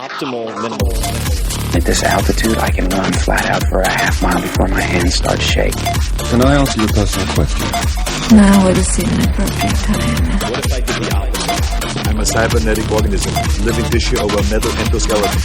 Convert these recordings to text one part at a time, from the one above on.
optimal minimal. At this altitude, I can run flat out for a half mile before my hands start shaking. Can I ask you a personal question? Now would seem an appropriate time. What if I did the opposite? I'm a cybernetic organism, living tissue over metal endoskeleton.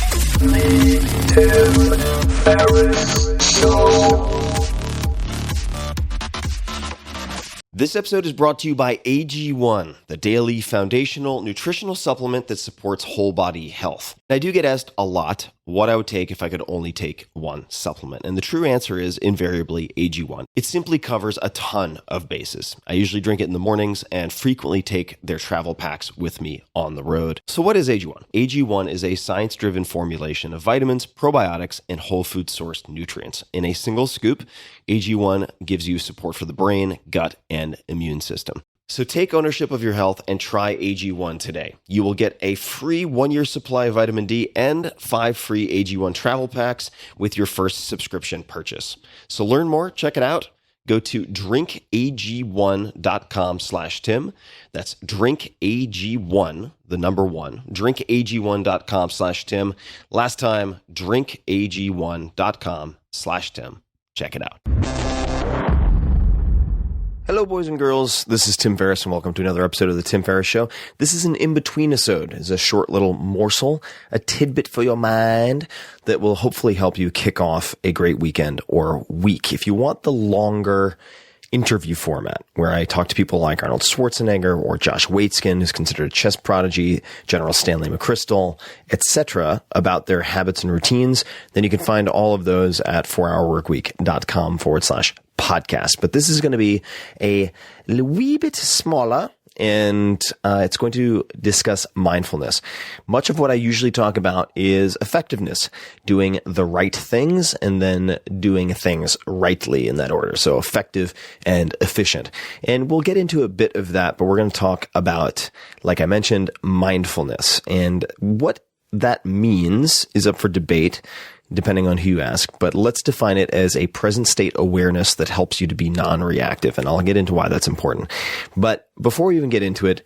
This episode is brought to you by AG1, the daily foundational nutritional supplement that supports whole body health. And I do get asked a lot what I would take if I could only take one supplement. And the true answer is invariably AG1. It simply covers a ton of bases. I usually drink it in the mornings and frequently take their travel packs with me on the road. So what is AG1? AG1 is a science-driven formulation of vitamins, probiotics, and whole food sourced nutrients. In a single scoop, AG1 gives you support for the brain, gut, and immune system. So take ownership of your health and try AG1 today. You will get a free 1-year supply of vitamin D and 5 free AG1 travel packs with your first subscription purchase. So learn more, check it out. Go to drinkag1.com/Tim. That's drinkag1, the number 1, drinkag1.com/Tim. Last time, drinkag1.com/Tim. Check it out. Hello, boys and girls. This is Tim Ferriss, and welcome to another episode of The Tim Ferriss Show. This is an in-between-isode. It's a short little morsel, a tidbit for your mind that will hopefully help you kick off a great weekend or week. If you want the longer interview format, where I talk to people like Arnold Schwarzenegger or Josh Waitzkin, who's considered a chess prodigy, General Stanley McChrystal, etc., about their habits and routines, then you can find all of those at 4hourworkweek.com/podcast. But this is going to be a wee bit smaller, and it's going to discuss mindfulness. Much of what I usually talk about is effectiveness, doing the right things and then doing things rightly in that order. So effective and efficient. And we'll get into a bit of that, but we're going to talk about, like I mentioned, mindfulness. And what that means is up for debate, depending on who you ask, but let's define it as a present state awareness that helps you to be non-reactive, and I'll get into why that's important. But before we even get into it,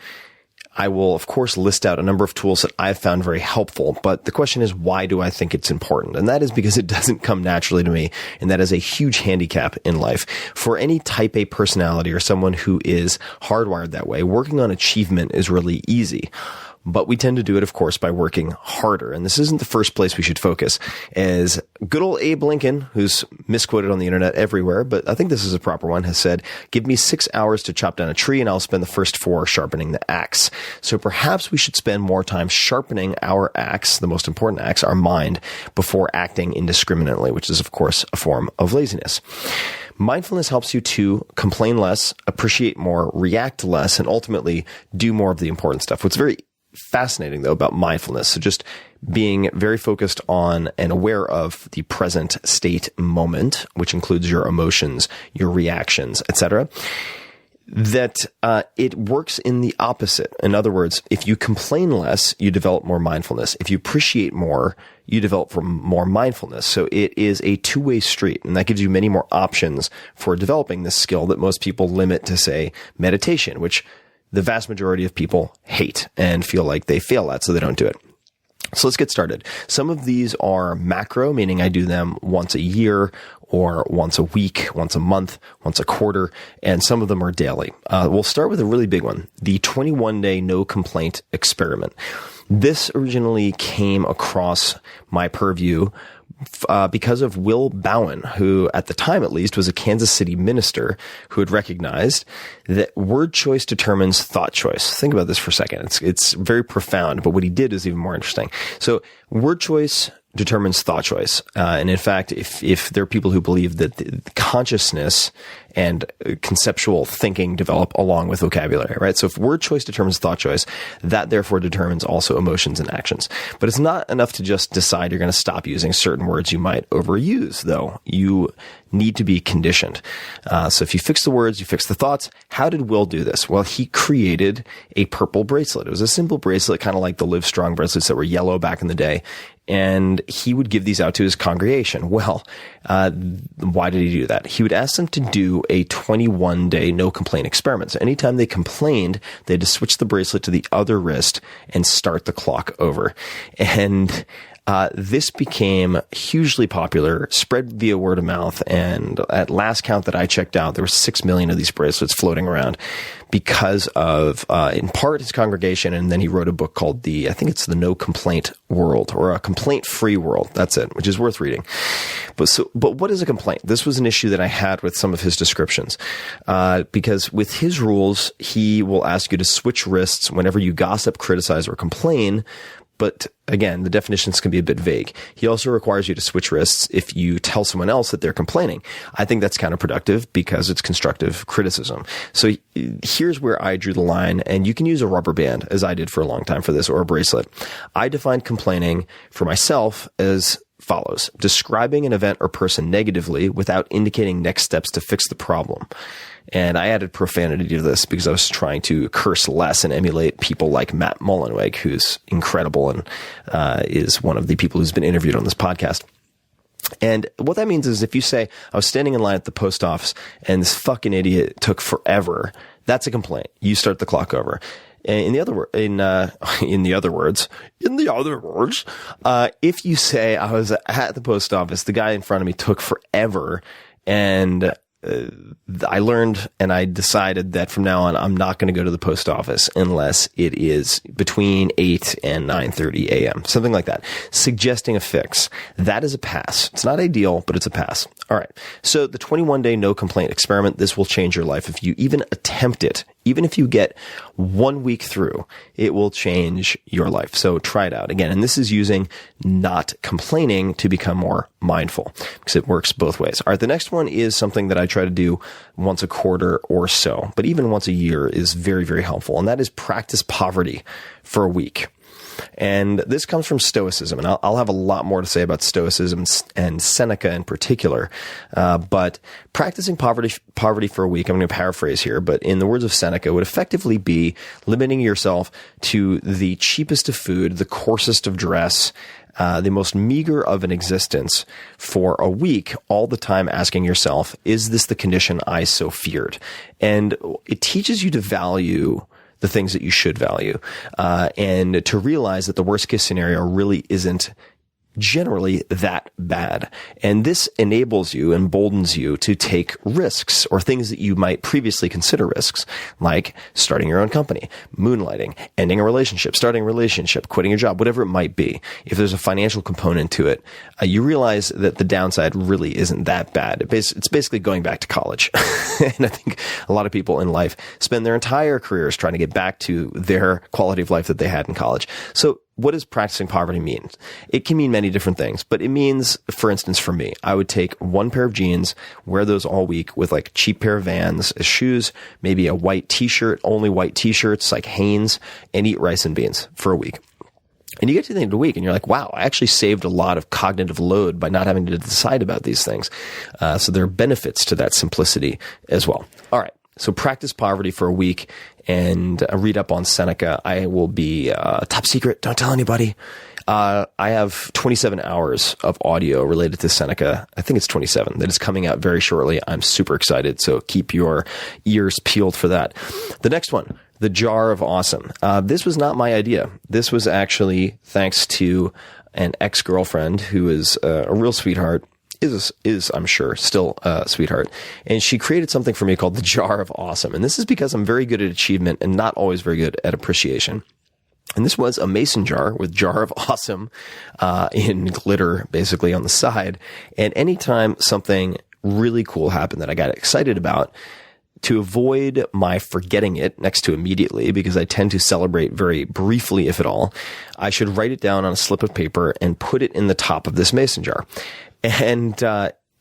I will, of course, list out a number of tools that I've found very helpful, but the question is, why do I think it's important? And that is because it doesn't come naturally to me, and that is a huge handicap in life. For any type A personality or someone who is hardwired that way, working on achievement is really easy. But we tend to do it, of course, by working harder. And this isn't the first place we should focus. As good old Abe Lincoln, who's misquoted on the internet everywhere, but I think this is a proper one, has said, "Give me 6 hours to chop down a tree and I'll spend the first 4 sharpening the axe." So perhaps we should spend more time sharpening our axe, the most important axe, our mind, before acting indiscriminately, which is, of course, a form of laziness. Mindfulness helps you to complain less, appreciate more, react less, and ultimately do more of the important stuff. What's very fascinating, though, about mindfulness, so just being very focused on and aware of the present state moment, which includes your emotions, your reactions, etc., that it works in the opposite. In other words, if you complain less, you develop more mindfulness. If you appreciate more, you develop more mindfulness. So it is a two-way street, and that gives you many more options for developing this skill that most people limit to, say, meditation, which the vast majority of people hate and feel like they fail at, so they don't do it. So let's get started. Some of these are macro, meaning I do them once a year or once a week, once a month, once a quarter, and some of them are daily. We'll start with a really big one, the 21-day no complaint experiment. This originally came across my purview because of Will Bowen, who at the time at least was a Kansas City minister who had recognized that word choice determines thought choice. Think about this for a second. It's very profound, but what he did is even more interesting. So word choice determines thought choice. And in fact, if there are people who believe that the consciousness and conceptual thinking develop along with vocabulary, right? So if word choice determines thought choice, that therefore determines also emotions and actions. But it's not enough to just decide you're going to stop using certain words you might overuse, though. You need to be conditioned. So if you fix the words, you fix the thoughts. How did Will do this? Well, he created a purple bracelet. It was a simple bracelet, kind of like the Live Strong bracelets that were yellow back in the day. And he would give these out to his congregation. Well, why did he do that? He would ask them to do a 21-day no complaint experiment. So anytime they complained, they had to switch the bracelet to the other wrist and start the clock over. And this became hugely popular, spread via word of mouth, and at last count that I checked out, there were 6 million of these bracelets floating around because of, in part, his congregation, and then he wrote a book called I think it's the No Complaint World, or a Complaint-Free World. That's it, which is worth reading. But what is a complaint? This was an issue that I had with some of his descriptions, because with his rules, he will ask you to switch wrists whenever you gossip, criticize, or complain. But again, the definitions can be a bit vague. He also requires you to switch wrists if you tell someone else that they're complaining. I think that's counterproductive because it's constructive criticism. So here's where I drew the line, and you can use a rubber band, as I did for a long time for this, or a bracelet. I defined complaining for myself as follows: describing an event or person negatively without indicating next steps to fix the problem. And I added profanity to this because I was trying to curse less and emulate people like Matt Mullenweg, who's incredible and is one of the people who's been interviewed on this podcast. And what that means is if you say, I was standing in line at the post office and this fucking idiot took forever, that's a complaint. You start the clock over. In the other words, if you say I was at the post office, the guy in front of me took forever, and I learned and I decided that from now on, I'm not going to go to the post office unless it is between 8 and 9:30 a.m., something like that. Suggesting a fix. That is a pass. It's not ideal, but it's a pass. All right. So the 21-day no complaint experiment, this will change your life if you even attempt it. Even if you get 1 week through, it will change your life. So try it out again. And this is using not complaining to become more mindful, because it works both ways. All right. The next one is something that I try to do once a quarter or so, but even once a year is very, very helpful. And that is practice poverty for a week. And this comes from Stoicism, and I'll have a lot more to say about Stoicism and Seneca in particular. But practicing poverty for a week, I'm going to paraphrase here, but in the words of Seneca, would effectively be limiting yourself to the cheapest of food, the coarsest of dress, the most meager of an existence for a week, all the time asking yourself, is this the condition I so feared? And it teaches you to value the things that you should value, and to realize that the worst case scenario really isn't generally that bad. And this enables you, emboldens you to take risks, or things that you might previously consider risks, like starting your own company, moonlighting, ending a relationship, starting a relationship, quitting your job, whatever it might be. If there's a financial component to it, you realize that the downside really isn't that bad. It's basically going back to college. And I think a lot of people in life spend their entire careers trying to get back to their quality of life that they had in college. So what does practicing poverty mean? It can mean many different things, but it means, for instance, for me, I would take one pair of jeans, wear those all week with like a cheap pair of Vans as shoes, maybe a white t-shirt, only white t-shirts like Hanes, and eat rice and beans for a week. And you get to the end of the week and you're like, wow, I actually saved a lot of cognitive load by not having to decide about these things. So there are benefits to that simplicity as well. All right. So practice poverty for a week and read up on Seneca. I will be top secret. Don't tell anybody. I have 27 hours of audio related to Seneca. I think it's 27 that is coming out very shortly. I'm super excited. So keep your ears peeled for that. The next one, the Jar of Awesome. This was not my idea. This was actually thanks to an ex-girlfriend who is a real sweetheart. Is I'm sure still a sweetheart, and she created something for me called the Jar of Awesome. And this is because I'm very good at achievement and not always very good at appreciation. And this was a mason jar with Jar of Awesome in glitter basically on the side. And anytime something really cool happened that I got excited about, to avoid my forgetting it next to immediately, because I tend to celebrate very briefly, if at all, I should write it down on a slip of paper and put it in the top of this mason jar. And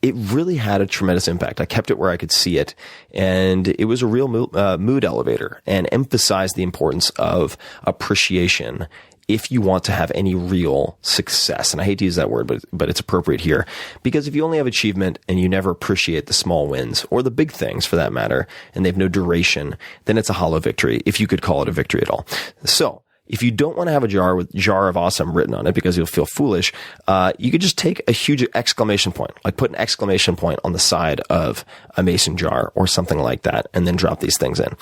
it really had a tremendous impact. I kept it where I could see it, and it was a real mood elevator and emphasized the importance of appreciation if you want to have any real success. And I hate to use that word, but it's appropriate here, because if you only have achievement and you never appreciate the small wins or the big things for that matter, and they have no duration, then it's a hollow victory, if you could call it a victory at all. So if you don't want to have a jar with jar of awesome written on it because you'll feel foolish, you could just take a huge exclamation point, like put an exclamation point on the side of a mason jar or something like that, and then drop these things in.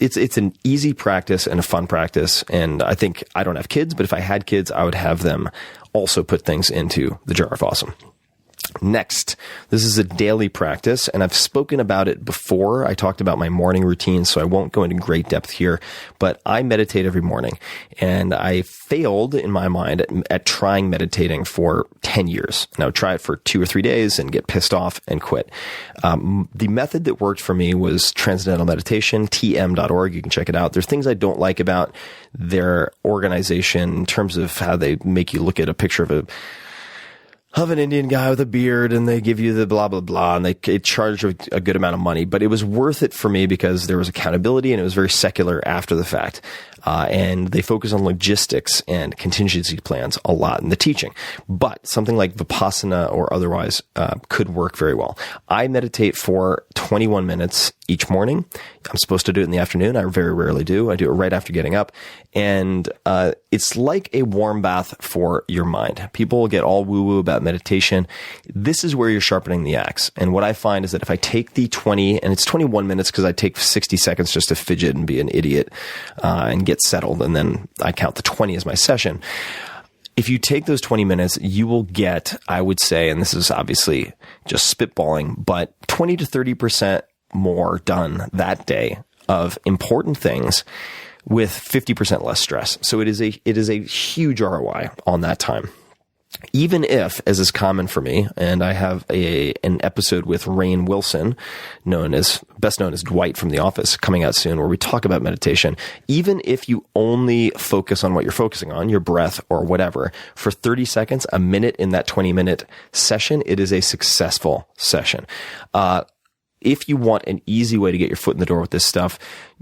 It's an easy practice and a fun practice. And I think I don't have kids, but if I had kids, I would have them also put things into the jar of awesome. Next, this is a daily practice, and I've spoken about it before. I talked about my morning routine, so I won't go into great depth here, but I meditate every morning, and I failed in my mind at trying meditating for 10 years. And I would try it for 2 or 3 days and get pissed off and quit. The method that worked for me was Transcendental Meditation, tm.org. You can check it out. There's things I don't like about their organization in terms of how they make you look at a picture of an Indian guy with a beard, and they give you the blah, blah, blah, and they charge a good amount of money. But it was worth it for me because there was accountability, and it was very secular after the fact. And they focus on logistics and contingency plans a lot in the teaching. But something like Vipassana or otherwise could work very well. I meditate for 21 minutes each morning. I'm supposed to do it in the afternoon. I very rarely do. I do it right after getting up. And it's like a warm bath for your mind. People get all woo-woo about meditation. This is where you're sharpening the axe. And what I find is that if I take the 20, and it's 21 minutes because I take 60 seconds just to fidget and be an idiot and get settled, and then I count the 20 as my session. If you take those 20 minutes, you will get, I would say, and this is obviously just spitballing, but 20 to 30% more done that day of important things with 50% less stress. So it is a huge ROI on that time. Even if, as is common for me, and I have an episode with Rainn Wilson, best known as Dwight from The Office, coming out soon, where we talk about meditation. Even if you only focus on what you're focusing on, your breath or whatever, for 30 seconds, a minute in that 20-minute session, it is a successful session. If you want an easy way to get your foot in the door with this stuff,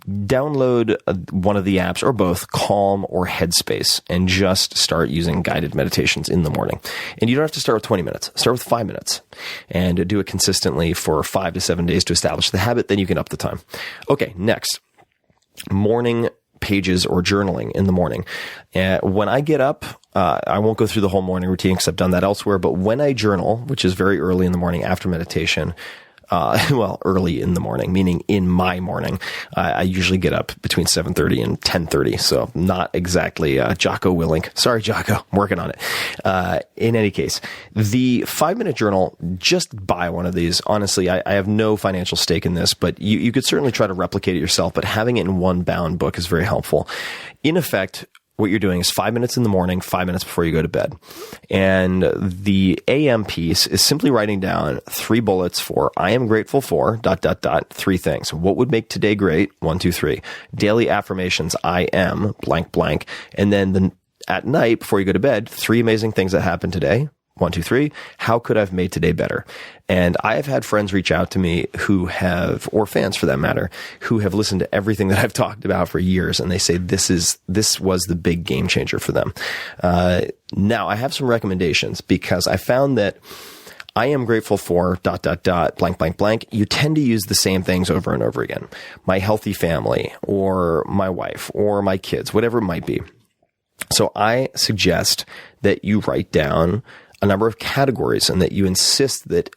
download one of the apps, or both, Calm or Headspace, and just start using guided meditations in the morning. And you don't have to start with 20 minutes. Start with 5 minutes and do it consistently for 5 to 7 days to establish the habit. Then you can up the time. Okay, next, morning pages or journaling in the morning. When I get up, I won't go through the whole morning routine because I've done that elsewhere, but when I journal, which is very early in the morning after meditation, early in the morning, meaning in my morning. I usually get up between 7:30 and 10:30, so not exactly Jocko Willink. Sorry, Jocko, I'm working on it. In any case, the 5-minute journal, just buy one of these. Honestly, I have no financial stake in this, but you could certainly try to replicate it yourself, but having it in one bound book is very helpful. In effect, what you're doing is 5 minutes in the morning, 5 minutes before you go to bed. And the AM piece is simply writing down 3 bullets for I am grateful for ... 3 things. What would make today great? 1, 2, 3. Daily affirmations, I am ... And then at night before you go to bed, 3 amazing things that happened today. 1, 2, 3. How could I have made today better? And I have had friends reach out to me or fans for that matter, who have listened to everything that I've talked about for years, and they say this was the big game changer for them. Now, I have some recommendations because I found that I am grateful for ... You tend to use the same things over and over again. My healthy family, or my wife, or my kids, whatever it might be. So I suggest that you write down a number of categories and that you insist that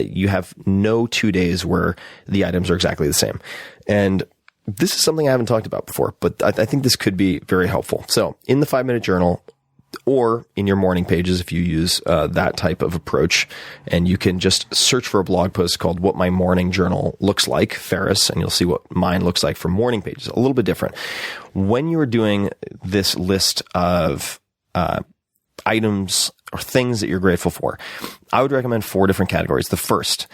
you have no 2 days where the items are exactly the same. And this is something I haven't talked about before, but I think this could be very helpful. So in the 5-minute journal, or in your morning pages, if you use that type of approach, and you can just search for a blog post called What My Morning Journal Looks Like, Ferris, and you'll see what mine looks like for morning pages. A little bit different. When you're doing this list of items or things that you're grateful for, I would recommend 4 different categories. The first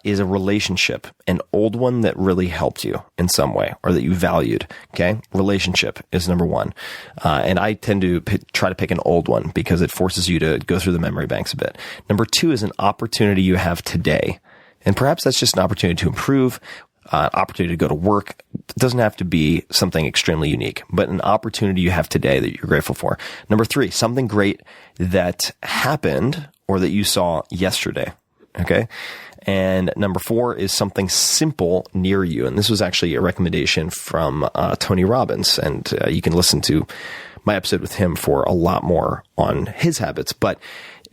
is a relationship, an old one that really helped you in some way or that you valued. Okay, relationship is number 1, and I tend to try to pick an old one because it forces you to go through the memory banks a bit. Number 2 is an opportunity you have today, and perhaps that's just an opportunity to improve. opportunity to go to work. It doesn't have to be something extremely unique, but an opportunity you have today that you're grateful for. Number 3, something great that happened or that you saw yesterday. Okay. And number 4 is something simple near you. And this was actually a recommendation from Tony Robbins. And you can listen to my episode with him for a lot more on his habits. But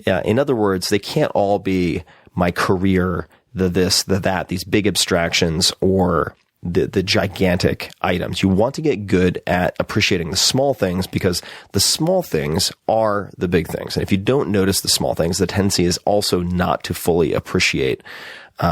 in other words, they can't all be my career, the this, the that, these big abstractions or the gigantic items. You want to get good at appreciating the small things because the small things are the big things. And if you don't notice the small things, the tendency is also not to fully appreciate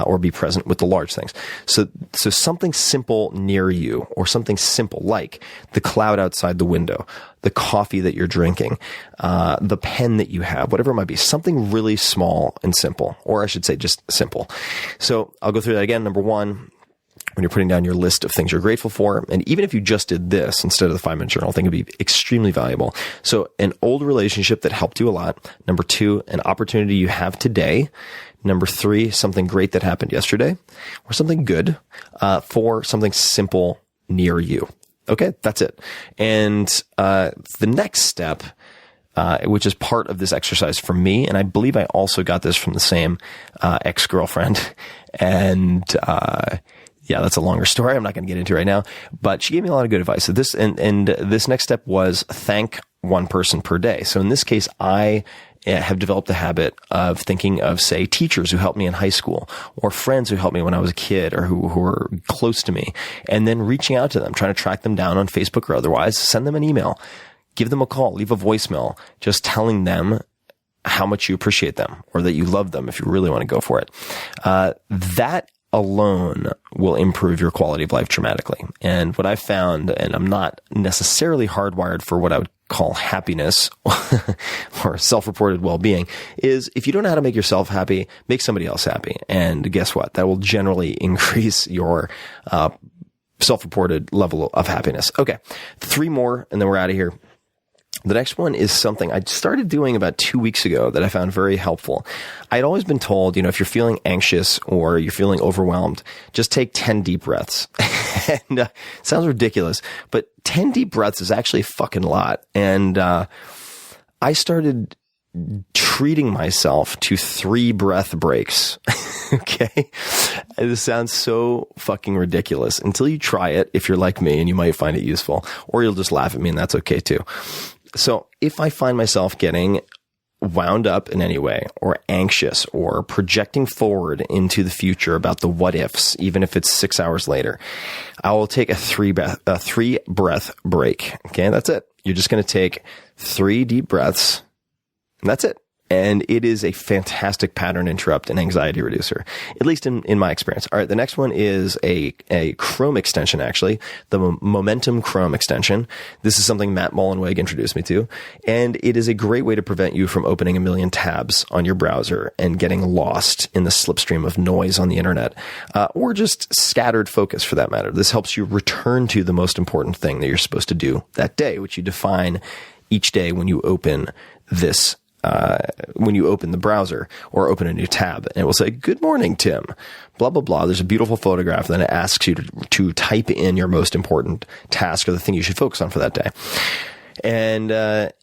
or be present with the large things. So something simple near you, or something simple like the cloud outside the window, the coffee that you're drinking, the pen that you have, whatever it might be, something really small and simple, or I should say just simple. So I'll go through that again. Number 1, when you're putting down your list of things you're grateful for, and even if you just did this instead of the 5-minute journal, I think it'd be extremely valuable. So an old relationship that helped you a lot. Number 2, an opportunity you have today. Number 3, something great that happened yesterday, or something good. 4, something simple near you. Okay, that's it. And the next step, which is part of this exercise for me, and I believe I also got this from the same ex-girlfriend, and yeah, that's a longer story. I'm not going to get into right now, but she gave me a lot of good advice. So this and this next step was thank one person per day. So in this case, I have developed the habit of thinking of, say, teachers who helped me in high school, or friends who helped me when I was a kid, or who were close to me, and then reaching out to them, trying to track them down on Facebook or otherwise, send them an email, give them a call, leave a voicemail, just telling them how much you appreciate them or that you love them if you really want to go for it. That alone will improve your quality of life dramatically. And what I found, and I'm not necessarily hardwired for what I would call happiness or self-reported well-being, is if you don't know how to make yourself happy, make somebody else happy. And guess what? That will generally increase your self-reported level of happiness. Okay, 3 more, and then we're out of here. The next one is something I started doing about 2 weeks ago that I found very helpful. I'd always been told, if you're feeling anxious or you're feeling overwhelmed, just take 10 deep breaths. And it sounds ridiculous, but 10 deep breaths is actually a fucking lot. And I started treating myself to 3 breath breaks. Okay. This sounds so fucking ridiculous until you try it. If you're like me, and you might find it useful, or you'll just laugh at me, and that's okay too. So if I find myself getting wound up in any way, or anxious, or projecting forward into the future about the what ifs, even if it's 6 hours later, I will take a 3 breath break. Okay. That's it. You're just going to take 3 deep breaths, and that's it. And it is a fantastic pattern interrupt and anxiety reducer, at least in my experience. All right, the next one is a Chrome extension, actually, the Momentum Chrome extension. This is something Matt Mullenweg introduced me to, and it is a great way to prevent you from opening a million tabs on your browser and getting lost in the slipstream of noise on the internet, or just scattered focus for that matter. This helps you return to the most important thing that you're supposed to do that day, which you define each day when you open this when you open the browser or open a new tab, and it will say, "Good morning, Tim," blah, blah, blah. There's a beautiful photograph, and then it asks you to type in your most important task or the thing you should focus on for that day. And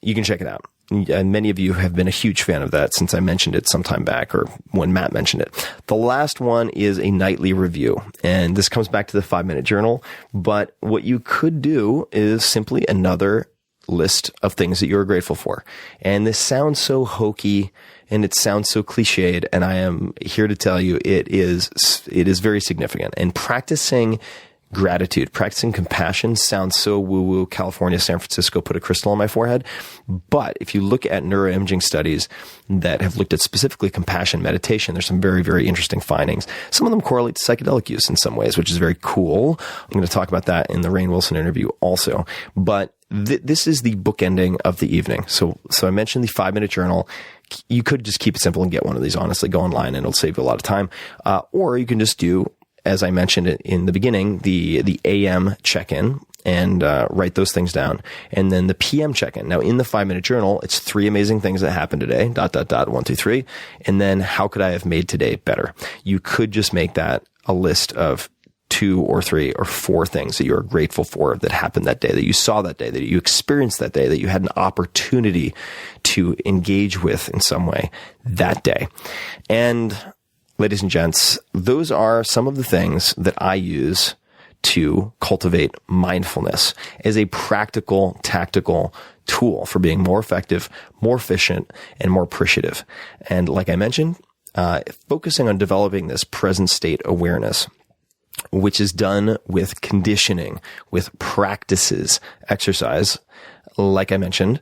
you can check it out. And many of you have been a huge fan of that since I mentioned it some time back, or when Matt mentioned it. The last one is a nightly review, and this comes back to the 5-minute journal. But what you could do is simply another list of things that you're grateful for. And this sounds so hokey and it sounds so cliched, and I am here to tell you it is very significant. And practicing gratitude, practicing compassion sounds so woo-woo, California, San Francisco, put a crystal on my forehead. But if you look at neuroimaging studies that have looked at specifically compassion meditation, there's some very, very interesting findings. Some of them correlate to psychedelic use in some ways, which is very cool. I'm going to talk about that in the Rainn Wilson interview also. But this is the bookending of the evening. So I mentioned the 5-minute journal. You could just keep it simple and get one of these, honestly. Go online and it'll save you a lot of time. Or you can just do, as I mentioned in the beginning, the AM check-in and write those things down. And then the PM check-in. Now, in the 5-minute journal, it's 3 amazing things that happened today, ... 1, 2, 3. And then how could I have made today better? You could just make that a list of 2 or 3 or 4 things that you're grateful for that happened that day, that you saw that day, that you experienced that day, that you had an opportunity to engage with in some way that day. And ladies and gents, those are some of the things that I use to cultivate mindfulness as a practical, tactical tool for being more effective, more efficient, and more appreciative. And like I mentioned, focusing on developing this present state awareness, which is done with conditioning, with practices, exercise, like I mentioned,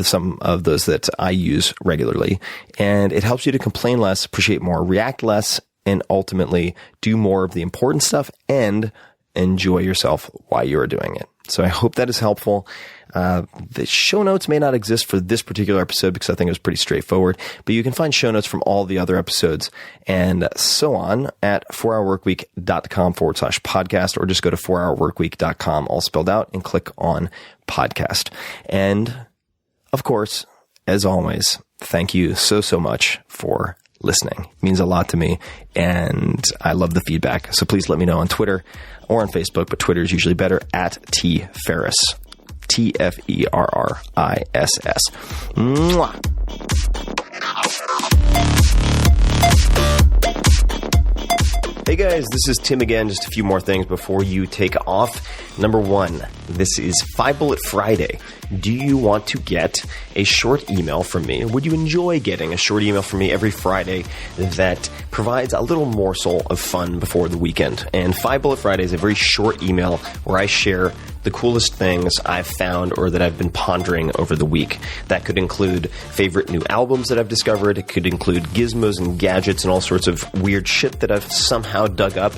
some of those that I use regularly. And it helps you to complain less, appreciate more, react less, and ultimately do more of the important stuff and enjoy yourself while you are doing it. So I hope that is helpful. The show notes may not exist for this particular episode because I think it was pretty straightforward, but you can find show notes from all the other episodes and so on at 4hourworkweek.com/podcast, or just go to 4hourworkweek.com, all spelled out, and click on podcast. And of course, as always, thank you so much for listening. It means a lot to me, and I love the feedback. So please let me know on Twitter or on Facebook, but Twitter is usually better, at tferriss. TFERRISS. Mwah. Hey guys, this is Tim again. Just a few more things before you take off. Number 1, this is 5 Bullet Friday. Do you want to get a short email from me? Would you enjoy getting a short email from me every Friday that provides a little morsel of fun before the weekend? And 5 Bullet Friday is a very short email where I share the coolest things I've found or that I've been pondering over the week. That could include favorite new albums that I've discovered. It could include gizmos and gadgets and all sorts of weird shit that I've somehow dug up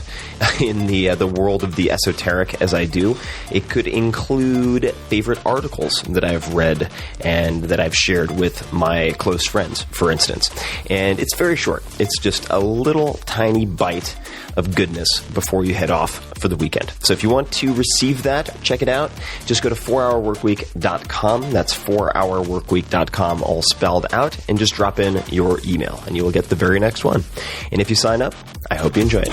in the world of the esoteric as I do. It could include favorite articles that I've read and that I've shared with my close friends, for instance. And it's very short. It's just a little tiny bite of goodness before you head off for the weekend. So if you want to receive that, check it out. Just go to 4hourworkweek.com. That's 4hourworkweek.com, all spelled out, and just drop in your email, and you will get the very next one. And if you sign up, I hope you enjoy it.